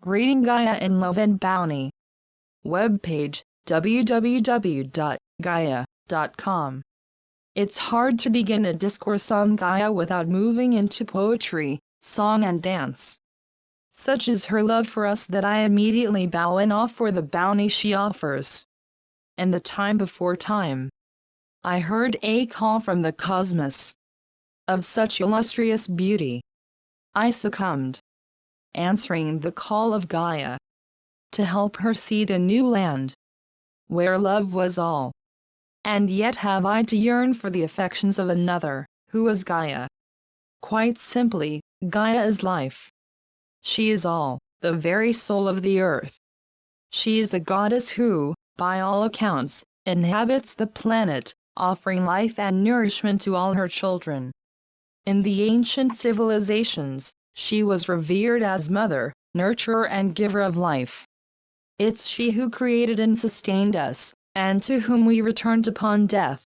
Greeting Gaia in Love and Bounty. Webpage www.gaia.com. It's hard to begin a discourse on Gaia without moving into poetry, song and dance. Such is her love for us that I immediately bow in awe for the bounty she offers. In the time before time, I heard a call from the cosmos. Of such illustrious beauty, I succumbed, answering the call of Gaia, to help her seed a new land, where love was all. And yet have I to yearn for the affections of another, who is Gaia. Quite simply, Gaia is life. She is all, the very soul of the earth. She is a goddess who, by all accounts, inhabits the planet, offering life and nourishment to all her children. In the ancient civilizations, she was revered as mother, nurturer and giver of life. It's she who created and sustained us, and to whom we returned upon death.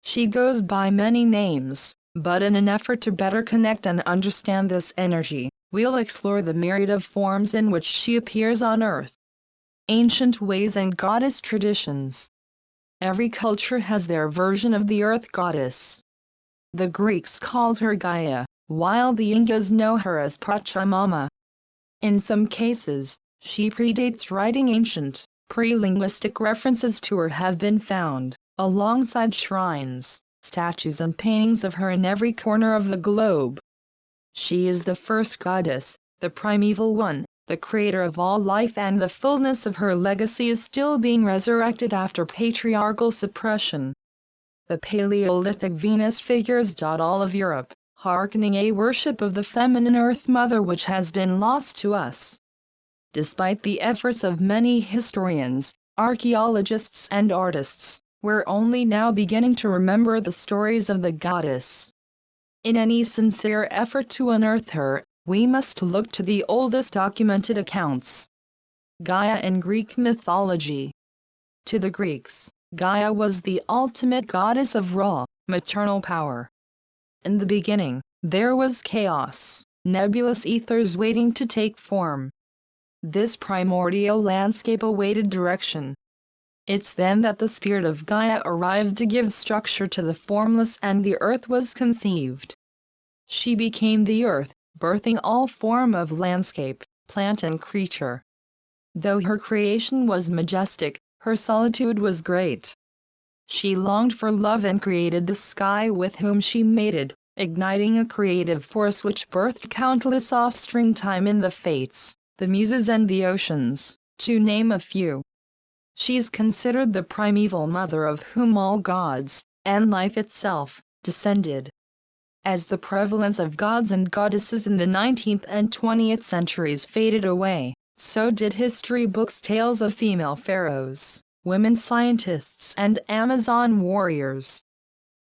She goes by many names, but in an effort to better connect and understand this energy, we'll explore the myriad of forms in which she appears on Earth. Ancient ways and goddess traditions. Every culture has their version of the Earth goddess. The Greeks called her Gaia, while the Incas know her as Pachamama. In some cases, she predates writing. Ancient, pre-linguistic references to her have been found, alongside shrines, statues and paintings of her in every corner of the globe. She is the first goddess, the primeval one, the creator of all life, and the fullness of her legacy is still being resurrected after patriarchal suppression. The Paleolithic Venus figures all of Europe, hearkening a worship of the feminine Earth Mother which has been lost to us. Despite the efforts of many historians, archaeologists and artists, we're only now beginning to remember the stories of the goddess. In any sincere effort to unearth her, we must look to the oldest documented accounts. Gaia in Greek mythology. To the Greeks, Gaia was the ultimate goddess of raw, maternal power. In the beginning, there was chaos, nebulous ethers waiting to take form. This primordial landscape awaited direction. It's then that the spirit of Gaia arrived to give structure to the formless, and the earth was conceived. She became the earth, birthing all form of landscape, plant and creature. Though her creation was majestic, her solitude was great. She longed for love and created the sky with whom she mated, igniting a creative force which birthed countless offspring. Time in the fates, the muses and the oceans, to name a few. She's considered the primeval mother of whom all gods, and life itself, descended. As the prevalence of gods and goddesses in the 19th and 20th centuries faded away, so did history books' tales of female pharaohs, women scientists and Amazon warriors.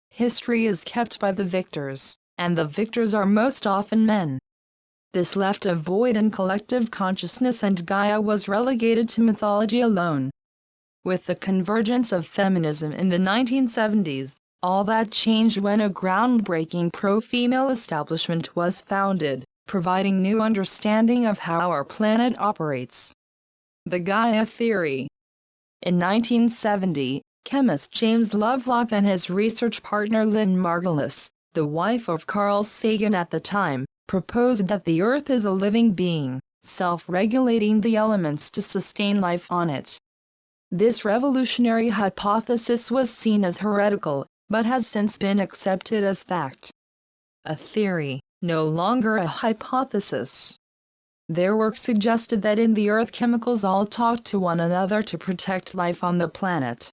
History is kept by the victors, and the victors are most often men. This left a void in collective consciousness, and Gaia was relegated to mythology alone. With the convergence of feminism in the 1970s, all that changed when a groundbreaking pro-female establishment was founded, providing new understanding of how our planet operates. The Gaia theory. In 1970, chemist James Lovelock and his research partner Lynn Margulis, the wife of Carl Sagan at the time, proposed that the Earth is a living being, self-regulating the elements to sustain life on it. This revolutionary hypothesis was seen as heretical, but has since been accepted as fact. A theory, no longer a hypothesis. Their work suggested that in the Earth chemicals all talk to one another to protect life on the planet.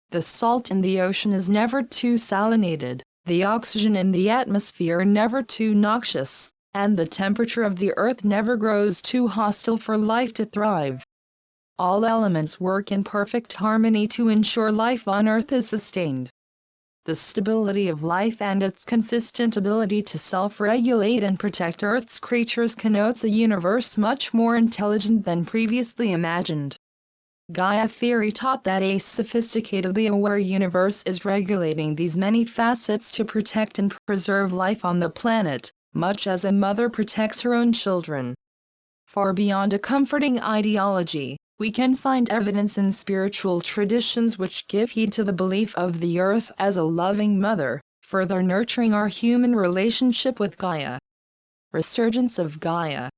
The salt in the ocean is never too salinated, the oxygen in the atmosphere never too noxious, and the temperature of the Earth never grows too hostile for life to thrive. All elements work in perfect harmony to ensure life on Earth is sustained. The stability of life and its consistent ability to self-regulate and protect Earth's creatures connotes a universe much more intelligent than previously imagined. Gaia theory taught that a sophisticatedly aware universe is regulating these many facets to protect and preserve life on the planet, much as a mother protects her own children. Far beyond a comforting ideology, we can find evidence in spiritual traditions which give heed to the belief of the earth as a loving mother, further nurturing our human relationship with Gaia. Resurgence of Gaia.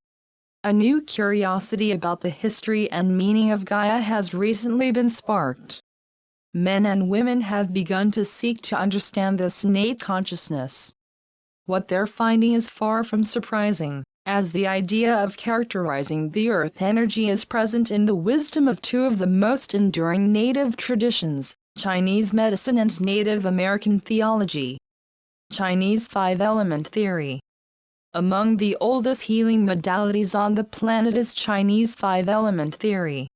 A new curiosity about the history and meaning of Gaia has recently been sparked. Men and women have begun to seek to understand this innate consciousness. What they're finding is far from surprising, as the idea of characterizing the earth energy is present in the wisdom of two of the most enduring native traditions, Chinese medicine and Native American theology. Chinese five-element theory. Among the oldest healing modalities on the planet is Chinese five-element theory.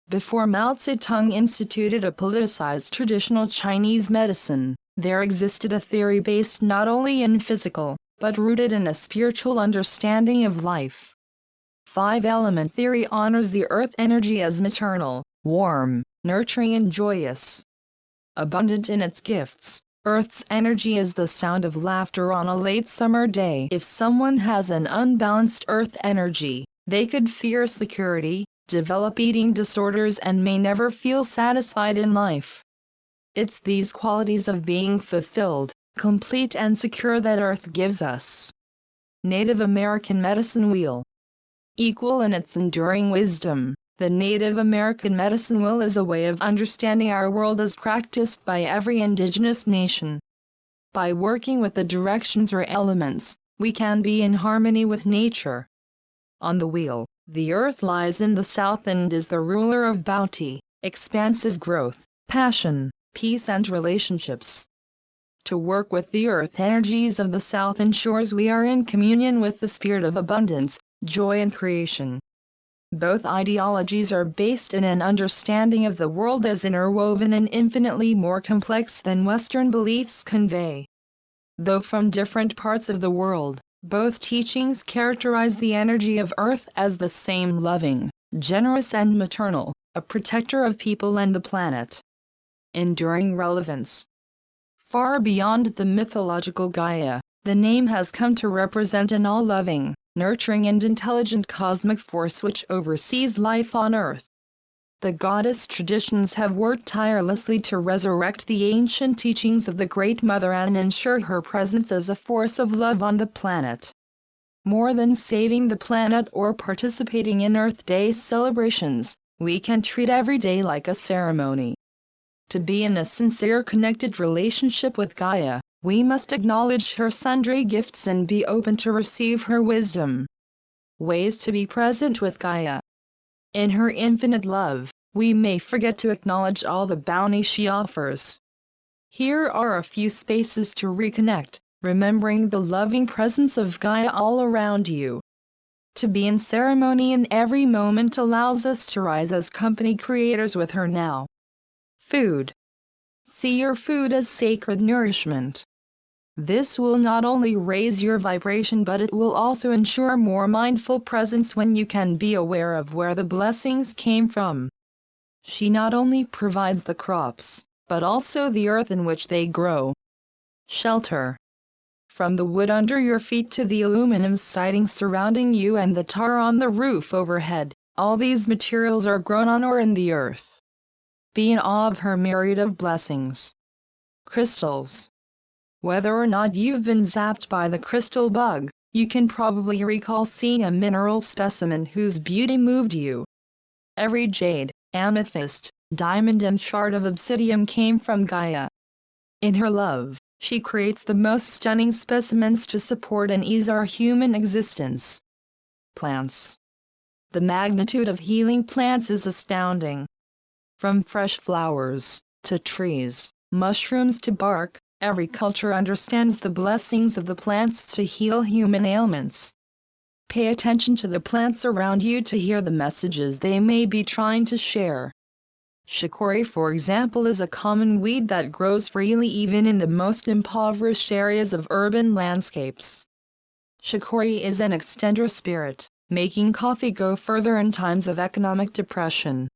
Before Mao Zedong instituted a politicized traditional Chinese medicine, there existed a theory based not only in physical, but rooted in a spiritual understanding of life. Five-element theory honors the earth energy as maternal, warm, nurturing and joyous. Abundant in its gifts, Earth's energy is the sound of laughter on a late summer day. If someone has an unbalanced earth energy, they could fear security, develop eating disorders and may never feel satisfied in life. It's these qualities of being fulfilled, complete and secure that Earth gives us. Native American medicine wheel. Equal in its enduring wisdom, the Native American medicine wheel is a way of understanding our world as practiced by every indigenous nation. By working with the directions or elements, we can be in harmony with nature. On the wheel, the earth lies in the south and is the ruler of bounty, expansive growth, passion, peace and relationships. To work with the earth energies of the south ensures we are in communion with the spirit of abundance, joy and creation. Both ideologies are based in an understanding of the world as interwoven and infinitely more complex than Western beliefs convey. Though from different parts of the world, both teachings characterize the energy of Earth as the same loving, generous and maternal, a protector of people and the planet. Enduring relevance. Far beyond the mythological Gaia, the name has come to represent an all-loving, nurturing and intelligent cosmic force which oversees life on Earth. The goddess traditions have worked tirelessly to resurrect the ancient teachings of the Great Mother and ensure her presence as a force of love on the planet. More than saving the planet or participating in Earth Day celebrations, we can treat every day like a ceremony. To be in a sincere connected relationship with Gaia, we must acknowledge her sundry gifts and be open to receive her wisdom. Ways to be present with Gaia. In her infinite love, we may forget to acknowledge all the bounty she offers. Here are a few spaces to reconnect, remembering the loving presence of Gaia all around you. To be in ceremony in every moment allows us to rise as company creators with her now. Food. See your food as sacred nourishment. This will not only raise your vibration but it will also ensure more mindful presence when you can be aware of where the blessings came from. She not only provides the crops, but also the earth in which they grow. Shelter. From the wood under your feet to the aluminum siding surrounding you and the tar on the roof overhead, all these materials are grown on or in the earth. Be in awe of her myriad of blessings. Crystals. Whether or not you've been zapped by the crystal bug, you can probably recall seeing a mineral specimen whose beauty moved you. Every jade, amethyst, diamond and shard of obsidian came from Gaia. In her love, she creates the most stunning specimens to support and ease our human existence. Plants. The magnitude of healing plants is astounding. From fresh flowers, to trees, mushrooms to bark, every culture understands the blessings of the plants to heal human ailments. Pay attention to the plants around you to hear the messages they may be trying to share. Chicory, for example, is a common weed that grows freely even in the most impoverished areas of urban landscapes. Chicory is an extender spirit, making coffee go further in times of economic depression.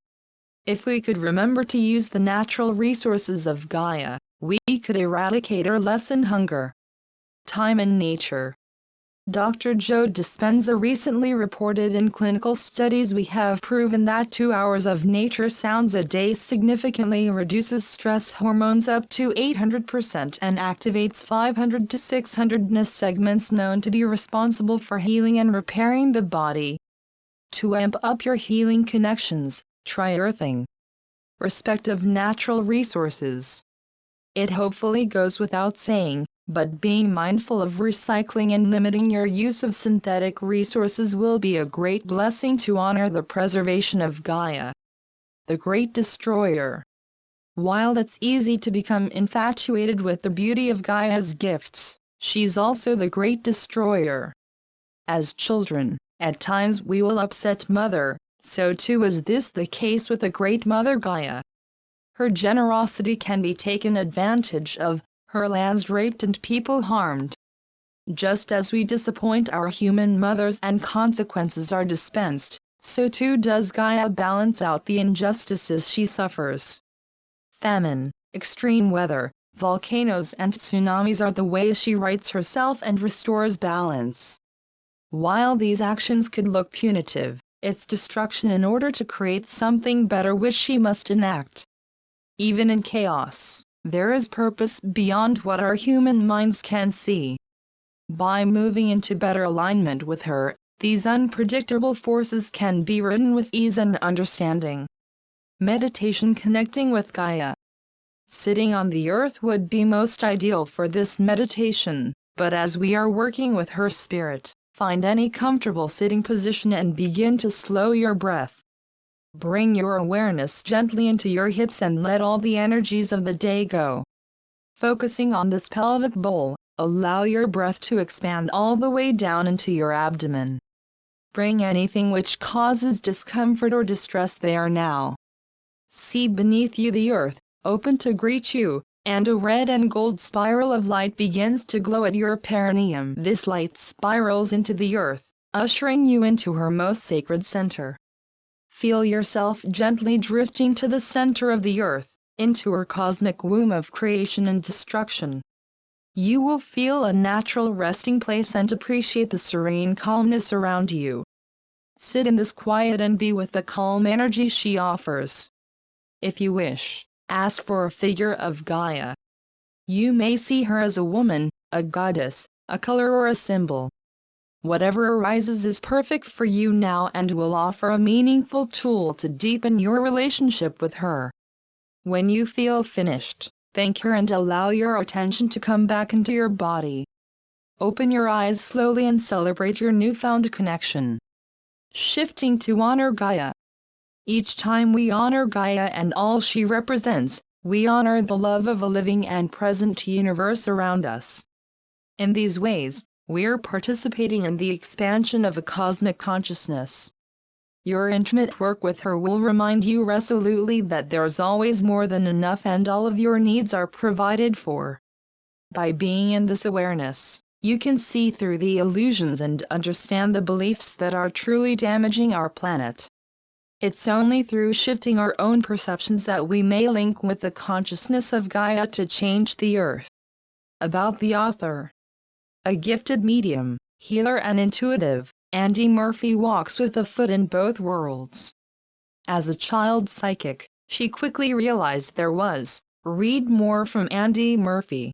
If we could remember to use the natural resources of Gaia, we could eradicate or lessen hunger. Time and nature. Dr. Joe Dispenza recently reported in clinical studies we have proven that 2 hours of nature sounds a day significantly reduces stress hormones up to 800% and activates 500 to 600 nerve segments known to be responsible for healing and repairing the body. To amp up your healing connections, try earthing. Respect of natural resources. It hopefully goes without saying, but being mindful of recycling and limiting your use of synthetic resources will be a great blessing to honor the preservation of Gaia, the great destroyer. While it's easy to become infatuated with the beauty of Gaia's gifts, she's also the great destroyer. As children, at times we will upset Mother, so too is this the case with the great Mother Gaia. Her generosity can be taken advantage of, her lands raped and people harmed. Just as we disappoint our human mothers and consequences are dispensed, so too does Gaia balance out the injustices she suffers. Famine, extreme weather, volcanoes and tsunamis are the ways she rights herself and restores balance. While these actions could look punitive, it's destruction in order to create something better which she must enact. Even in chaos, there is purpose beyond what our human minds can see. By moving into better alignment with her, these unpredictable forces can be ridden with ease and understanding. Meditation connecting with Gaia. Sitting on the earth would be most ideal for this meditation, but as we are working with her spirit, find any comfortable sitting position and begin to slow your breath. Bring your awareness gently into your hips and let all the energies of the day go. Focusing on this pelvic bowl, allow your breath to expand all the way down into your abdomen. Bring anything which causes discomfort or distress there now. See beneath you the earth, open to greet you, and a red and gold spiral of light begins to glow at your perineum. This light spirals into the earth, ushering you into her most sacred center. Feel yourself gently drifting to the center of the earth, into her cosmic womb of creation and destruction. You will feel a natural resting place and appreciate the serene calmness around you. Sit in this quiet and be with the calm energy she offers. If you wish, ask for a figure of Gaia. You may see her as a woman, a goddess, a color or a symbol. Whatever arises is perfect for you now and will offer a meaningful tool to deepen your relationship with her. When you feel finished, thank her and allow your attention to come back into your body. Open your eyes slowly and celebrate your newfound connection. Shifting to honor Gaia. Each time we honor Gaia and all she represents, we honor the love of a living and present universe around us. In these ways, we're participating in the expansion of a cosmic consciousness. Your intimate work with her will remind you resolutely that there's always more than enough and all of your needs are provided for. By being in this awareness, you can see through the illusions and understand the beliefs that are truly damaging our planet. It's only through shifting our own perceptions that we may link with the consciousness of Gaia to change the earth. About the author. A gifted medium, healer and intuitive, Andye Murphy walks with a foot in both worlds. As a child psychic, she quickly realized there was. Read more from Andye Murphy.